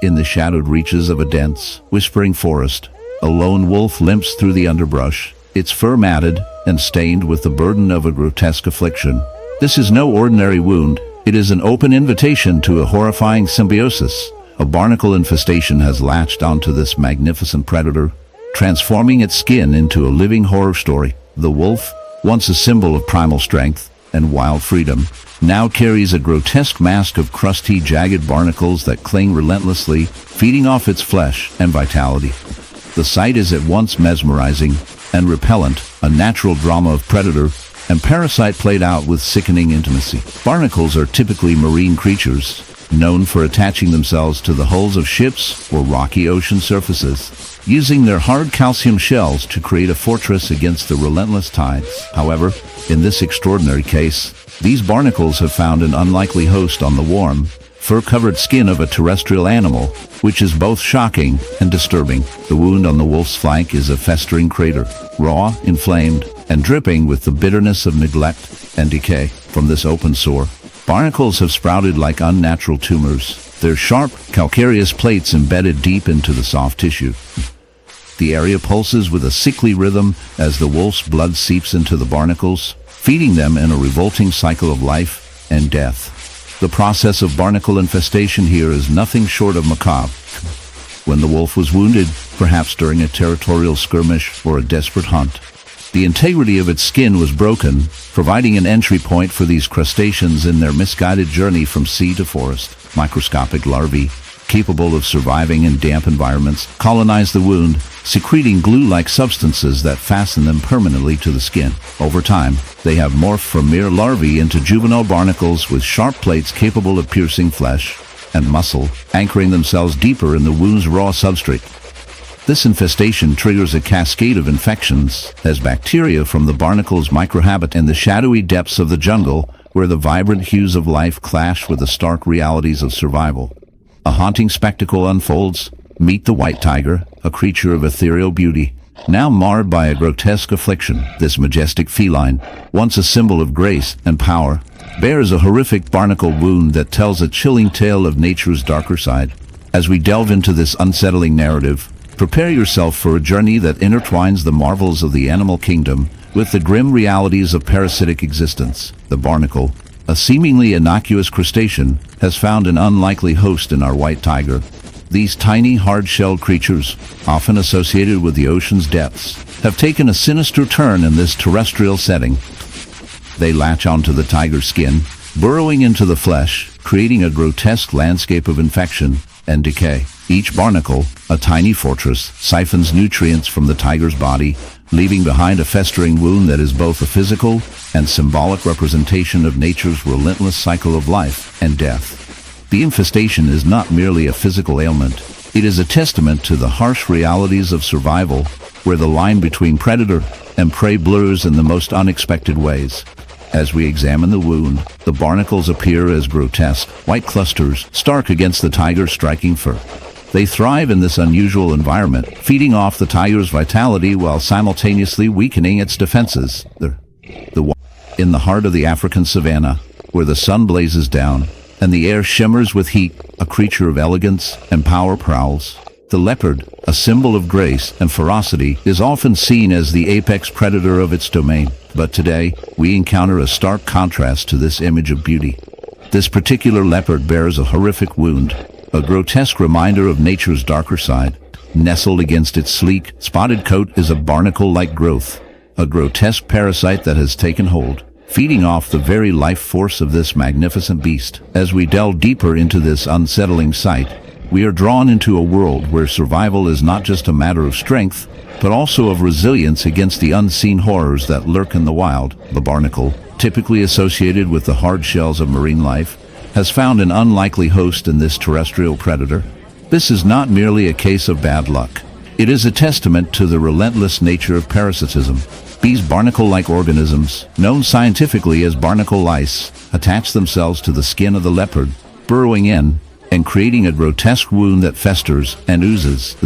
In the shadowed reaches of a dense, whispering forest, a lone wolf limps through the underbrush, its fur matted and stained with the burden of a grotesque affliction. This is no ordinary wound. It is an open invitation to a horrifying symbiosis. A barnacle infestation has latched onto this magnificent predator, transforming its skin into a living horror story. The wolf, once a symbol of primal strength and wild freedom, now carries a grotesque mask of crusty, jagged barnacles that cling relentlessly, feeding off its flesh and vitality. The sight is at once mesmerizing and repellent, a natural drama of predator and parasite played out with sickening intimacy. Barnacles are typically marine creatures, known for attaching themselves to the hulls of ships or rocky ocean surfaces, using their hard calcium shells to create a fortress against the relentless tides. However, in this extraordinary case, these barnacles have found an unlikely host on the warm, fur-covered skin of a terrestrial animal, which is both shocking and disturbing. The wound on the wolf's flank is a festering crater, raw, inflamed, and dripping with the bitterness of neglect and decay. From this open sore, barnacles have sprouted like unnatural tumors, their sharp, calcareous plates embedded deep into the soft tissue. The area pulses with a sickly rhythm as the wolf's blood seeps into the barnacles, feeding them in a revolting cycle of life and death. The process of barnacle infestation here is nothing short of macabre. When the wolf was wounded, perhaps during a territorial skirmish or a desperate hunt, the integrity of its skin was broken, providing an entry point for these crustaceans in their misguided journey from sea to forest. Microscopic larvae, capable of surviving in damp environments, colonize the wound, secreting glue-like substances that fasten them permanently to the skin. Over time, they have morphed from mere larvae into juvenile barnacles with sharp plates capable of piercing flesh and muscle, anchoring themselves deeper in the wound's raw substrate. This infestation triggers a cascade of infections as bacteria from the barnacles microhabit in the shadowy depths of the jungle, where the vibrant hues of life clash with the stark realities of survival. A haunting spectacle unfolds. Meet the white tiger, a creature of ethereal beauty, now marred by a grotesque affliction. This majestic feline, once a symbol of grace and power, bears a horrific barnacle wound that tells a chilling tale of nature's darker side. As we delve into this unsettling narrative, prepare yourself for a journey that intertwines the marvels of the animal kingdom with the grim realities of parasitic existence. The barnacle, a seemingly innocuous crustacean, has found an unlikely host in our white tiger. These tiny, hard-shelled creatures, often associated with the ocean's depths, have taken a sinister turn in this terrestrial setting. They latch onto the tiger's skin, burrowing into the flesh, creating a grotesque landscape of infection and decay. Each barnacle, a tiny fortress, siphons nutrients from the tiger's body, leaving behind a festering wound that is both a physical and symbolic representation of nature's relentless cycle of life and death. The infestation is not merely a physical ailment. It is a testament to the harsh realities of survival, where the line between predator and prey blurs in the most unexpected ways. As we examine the wound, the barnacles appear as grotesque, white clusters, stark against the tiger's striking fur. They thrive in this unusual environment, feeding off the tiger's vitality while simultaneously weakening its defenses. In the heart of the African savanna, where the sun blazes down and the air shimmers with heat, a creature of elegance and power prowls. The leopard, a symbol of grace and ferocity, is often seen as the apex predator of its domain. But today, we encounter a stark contrast to this image of beauty. This particular leopard bears a horrific wound, a grotesque reminder of nature's darker side. Nestled against its sleek, spotted coat is a barnacle-like growth, a grotesque parasite that has taken hold, feeding off the very life force of this magnificent beast. As we delve deeper into this unsettling sight, we are drawn into a world where survival is not just a matter of strength, but also of resilience against the unseen horrors that lurk in the wild. The barnacle, typically associated with the hard shells of marine life, has found an unlikely host in this terrestrial predator. This is not merely a case of bad luck. It is a testament to the relentless nature of parasitism. These barnacle-like organisms, known scientifically as barnacle lice, attach themselves to the skin of the leopard, burrowing in and creating a grotesque wound that festers and oozes.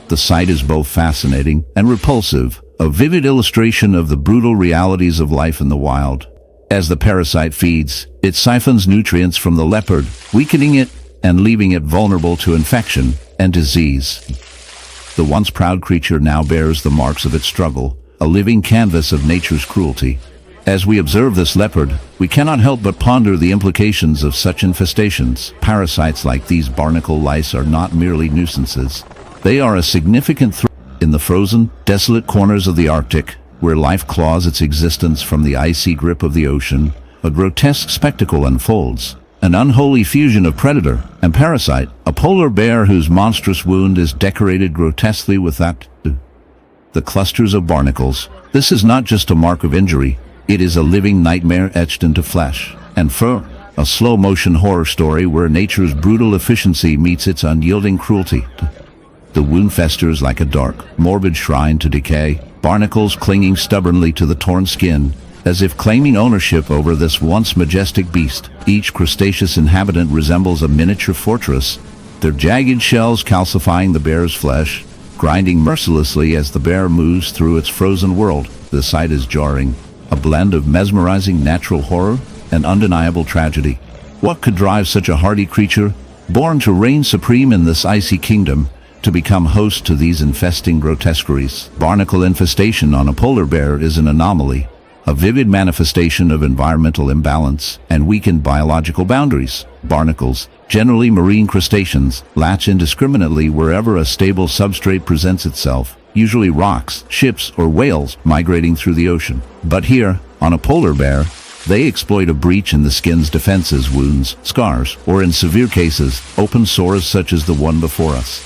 The sight is both fascinating and repulsive, a vivid illustration of the brutal realities of life in the wild. As the parasite feeds, it siphons nutrients from the leopard, weakening it and leaving it vulnerable to infection and disease. The once proud creature now bears the marks of its struggle, a living canvas of nature's cruelty. As we observe this leopard, we cannot help but ponder the implications of such infestations. Parasites like these barnacle lice are not merely nuisances. They are a significant threat in the frozen, desolate corners of the Arctic, where life claws its existence from the icy grip of the ocean. A grotesque spectacle unfolds. An unholy fusion of predator and parasite, a polar bear whose monstrous wound is decorated grotesquely with the clusters of barnacles. This is not just a mark of injury, it is a living nightmare etched into flesh and fur, a slow-motion horror story where nature's brutal efficiency meets its unyielding cruelty. The wound festers like a dark, morbid shrine to decay, barnacles clinging stubbornly to the torn skin, as if claiming ownership over this once majestic beast. Each crustaceous inhabitant resembles a miniature fortress, their jagged shells calcifying the bear's flesh, grinding mercilessly as the bear moves through its frozen world. The sight is jarring, a blend of mesmerizing natural horror and undeniable tragedy. What could drive such a hardy creature, born to reign supreme in this icy kingdom, to become host to these infesting grotesqueries? Barnacle infestation on a polar bear is an anomaly, a vivid manifestation of environmental imbalance and weakened biological boundaries. Barnacles, generally marine crustaceans, latch indiscriminately wherever a stable substrate presents itself, usually rocks, ships, or whales migrating through the ocean. But here, on a polar bear, they exploit a breach in the skin's defenses, wounds, scars, or in severe cases, open sores such as the one before us.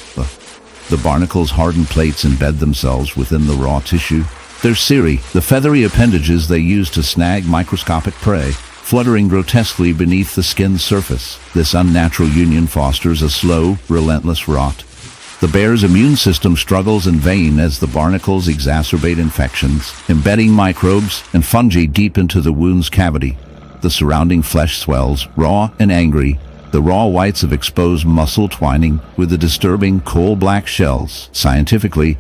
The barnacle's hardened plates embed themselves within the raw tissue, their cirri, the feathery appendages they use to snag microscopic prey, fluttering grotesquely beneath the skin's surface. This unnatural union fosters a slow, relentless rot. The bear's immune system struggles in vain as the barnacles exacerbate infections, embedding microbes and fungi deep into the wound's cavity. The surrounding flesh swells, raw and angry, the raw whites of exposed muscle twining with the disturbing coal-black shells. Scientifically,